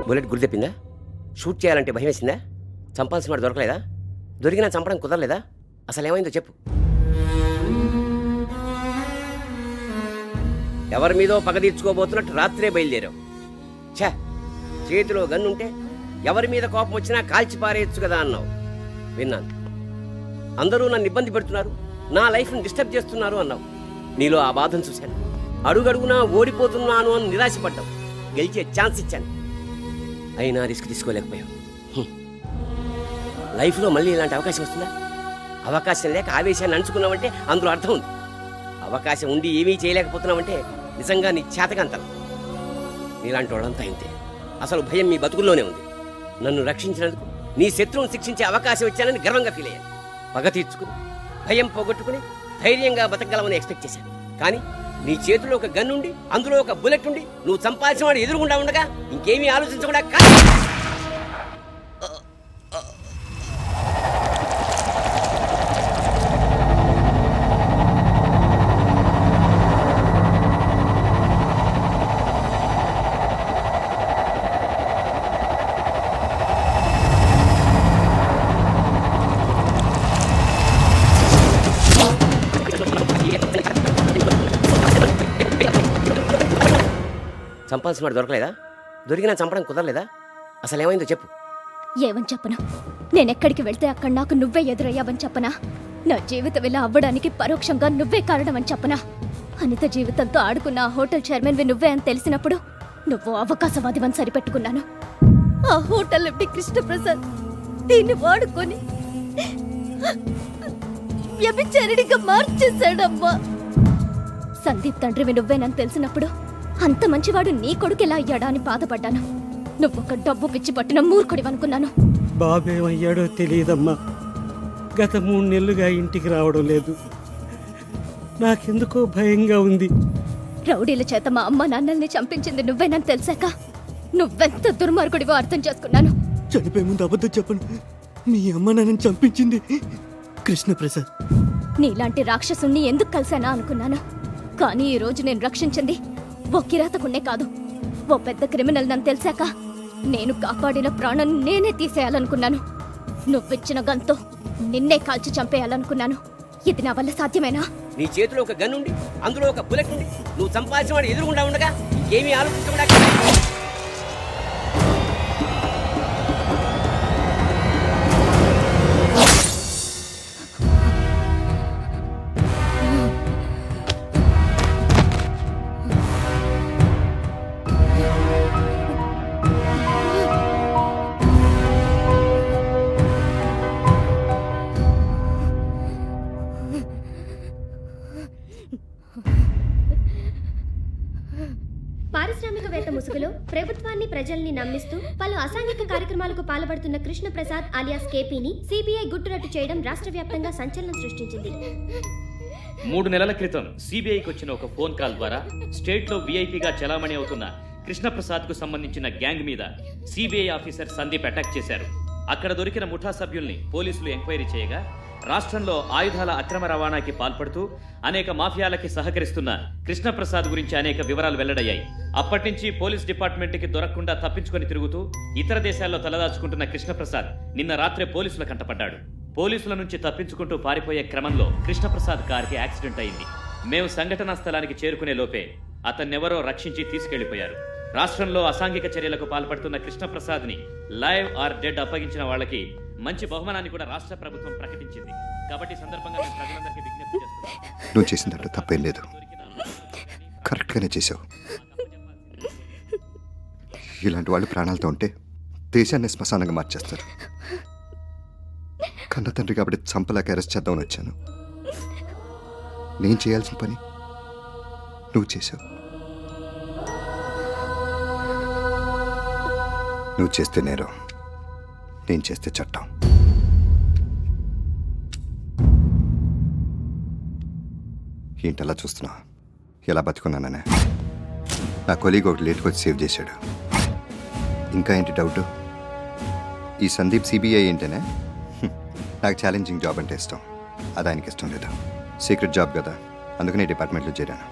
Bullet గురి తెప్పిందా? Shoot చేయాలంటే భయం వేసిందా? చంపాల్సిన వాడు దొరకలేదా? దొరికినా చంపడం కుదరలేదా? అసలు ఏమైందో చెప్పు. ఎవరి మీదో పగ తీర్చుకోబోతున్నట్టు రాత్రే బయలుదేరావు. ఛా, చేతిలో గన్నుంటే ఎవరి మీద కోపం వచ్చినా కాల్చి పారేయచ్చు కదా అన్నావు. విన్నాను. అందరూ నన్ను ఇబ్బంది పెడుతున్నారు, నా లైఫ్ని డిస్టర్బ్ చేస్తున్నారు అన్నావు. నీలో ఆ బాధను చూశాను. అడుగడుగునా ఓడిపోతున్నాను అని నిరాశపడ్డావు. గెలిచే ఛాన్స్ ఇచ్చాను, అయినా రిస్క్ తీసుకోలేకపోయావు. లైఫ్లో మళ్ళీ ఇలాంటి అవకాశం వస్తుందా? అవకాశం లేక ఆవేశాన్ని అంచుకున్నావంటే అందులో అర్థం ఉంది. అవకాశం ఉండి ఏమీ చేయలేకపోతున్నావంటే నిజంగా నీ చేతకంతరం. నీలాంటి వాళ్ళంతా ఇంతే. అసలు భయం మీ బతుకుల్లోనే ఉంది. నన్ను రక్షించినందుకు నీ శత్రువును శిక్షించే అవకాశం ఇచ్చానని గర్వంగా ఫీల్ అయ్యాను. పగ తీర్చుకుని భయం పోగొట్టుకుని ధైర్యంగా బతకగలమని ఎక్స్పెక్ట్ చేశాను. కానీ నీ చేతిలో ఒక గన్ ఉండి అందులో ఒక బుల్లెట్ ఉండి నువ్వు చంపాల్సిన వాడు ఎదురుగుండా ఉండగా ఇంకేమీ ఆలోచించకుండా చంపాల్సిన వాడు దొరకలేదా? దొరికినా చంపడం కుదరలేదా? అసలు ఏమైందో చెప్పు. ఏమని చెప్పనా? నేనెక్కడికి వెళ్తే అక్కడ నాకు నువ్వే ఎదురయ్యావని చెప్పనా? నా జీవితం ఇలా అవ్వడానికి పరోక్షంగా నువ్వే కారణమని చెప్పనా? అనిత జీవితంతో ఆడుకున్న ఆ హోటల్ చైర్మన్వి నువ్వే అని తెలిసినప్పుడు నువ్వు అవకాశవాదివని సరిపెట్టుకున్నాను. ఆ హోటల్ ఎండి కృష్ణప్రసాద్ దీన్ని వాడుకొని వ్యభిచారిణిగా మార్చేశాడమ్మా. సందీప్ తండ్రివి నువ్వేనని తెలిసినప్పుడు అంత మంచివాడు నీ కొడుకు ఎలా అయ్యాడా అని బాధపడ్డాను. నువ్వొక డబ్బు పిచ్చి పట్టిన మూర్ఖుడివనుకున్నాను. బాబేమయ్యాడో తెలియదమ్మా. గత 3 నెలలుగా ఇంటికి రావడం లేదు. నాకెందుకో భయంగా ఉంది. రౌడీల చేత మా అమ్మ నాన్నల్ని చంపించింది నువ్వేనని తెలిసాక నువ్వెంత దుర్మార్గుడివో అర్థం చేసుకున్నాను. చనిపోయే ముందు అబద్ధం చెప్పను. మీ అమ్మ నాన్నని చంపించింది కృష్ణప్రసాద్. నీలాంటి రాక్షసుణ్ణి ఎందుకు కలిసానా అనుకున్నాను. కానీ ఈ రోజు నేను రక్షించింది ఓ కిరాతకుణ్ణే కాదు, ఓ పెద్ద క్రిమినల్ నన్ను తెలిసాక నేను కాపాడిన ప్రాణం నేనే తీసేయాలనుకున్నాను. నువ్విచ్చిన గన్తో నిన్నే కాల్చి చంపేయాలనుకున్నాను. ఇది నా వల్ల సాధ్యమేనా? నీ చేతిలో ఒక గన్ ఉండి అందులో ఒక బుల్లెట్ ఉండి నువ్వు చంపాల్సిన వాడు ఎదురుగుండా ఉండగా ఇంకేమీ ఆలోచించకుండా పారిశ్రామికవేత్త ముసుగులో ప్రభుత్వాన్ని ప్రజల్ని నమ్మిస్తూ పలు అసాంఘిక కార్యక్రమాలకు పాల్పడుతున్న కృష్ణప్రసాద్ అలియాస్ కేపీని సిబిఐ గుట్టురట్టు చేయడం రాష్ట్ర వ్యాప్తంగా సంచలనం సృష్టించింది. 3 నెలల క్రితం సిబిఐకి వచ్చిన ఒక ఫోన్ కాల్ ద్వారా స్టేట్ లో విఐపిగా చలామణి అవుతున్న కృష్ణప్రసాద్ కు సంబంధించిన గ్యాంగ్ మీద సిబిఐ ఆఫీసర్ సందీప్ అటాక్ చేశారు. అక్కడ దొరికిన ముఠా సభ్యుల్ని పోలీసులు ఎంక్వైరీ చేయగా రాష్ట్రంలో ఆయుధాల అక్రమ రవాణాకి పాల్పడుతూ అనేక మాఫియాలకి సహకరిస్తున్న కృష్ణప్రసాద్ గురించి అనేక వివరాలు వెల్లడయ్యాయి. అప్పటి నుంచి పోలీస్ డిపార్ట్మెంట్కి దొరకకుండా తప్పించుకొని తిరుగుతూ ఇతర దేశాల్లో తలదాచుకుంటున్న కృష్ణప్రసాద్ నిన్న రాత్రే పోలీసుల కంటపడ్డాడు. పోలీసుల నుంచి తప్పించుకుంటూ పారిపోయే క్రమంలో కృష్ణప్రసాద్ కార్కి యాక్సిడెంట్ అయింది. మేము సంఘటనా స్థలానికి చేరుకునే లోపే అతన్నెవరో రక్షించి తీసుకెళ్లిపోయారు. రాష్ట్రంలో అసాంఘిక చర్యలకు పాల్పడుతున్న కృష్ణప్రసాద్ ని లైవ్ ఆర్ డెడ్ అప్పగించిన వాళ్ళకి మంచి బహుమానాన్ని కూడా రాష్ట్ర ప్రభుత్వం ప్రకటించింది. కాబట్టి సందర్భంగా మేము ప్రజలందరికీ విజ్ఞప్తి చేస్తున్నాం. నువ్వు చేసిన దాంట్లో తప్పేం లేదు, కరెక్ట్గానే చేసావు. ఇలాంటి వాళ్ళు ప్రాణాలతో ఉంటే దేశాన్ని శ్మశానంగా మార్చేస్తారు. కన్న తండ్రి కాబట్టి చంపలాక అరెస్ట్ చేద్దామని వచ్చాను. నేను చేయాల్సిన పని నువ్వు చేసావు. నువ్వు చేస్తే నేరం, నేను చేస్తే చట్టం. ఏంటలా చూస్తున్నా? ఎలా బతుకున్నాననే నా కొలీగ్ ఒకటి లేట్కి వచ్చి సేవ్ చేశాడు. ఇంకా ఏంటి డౌట్? ఈ సందీప్ సిబిఐ ఏంటనే? నాకు ఛాలెంజింగ్ జాబ్ అంటే ఇష్టం, అది ఆయనకి ఇష్టం లేదు. సీక్రెట్ జాబ్ కదా, అందుకని డిపార్ట్మెంట్లో చేరాను.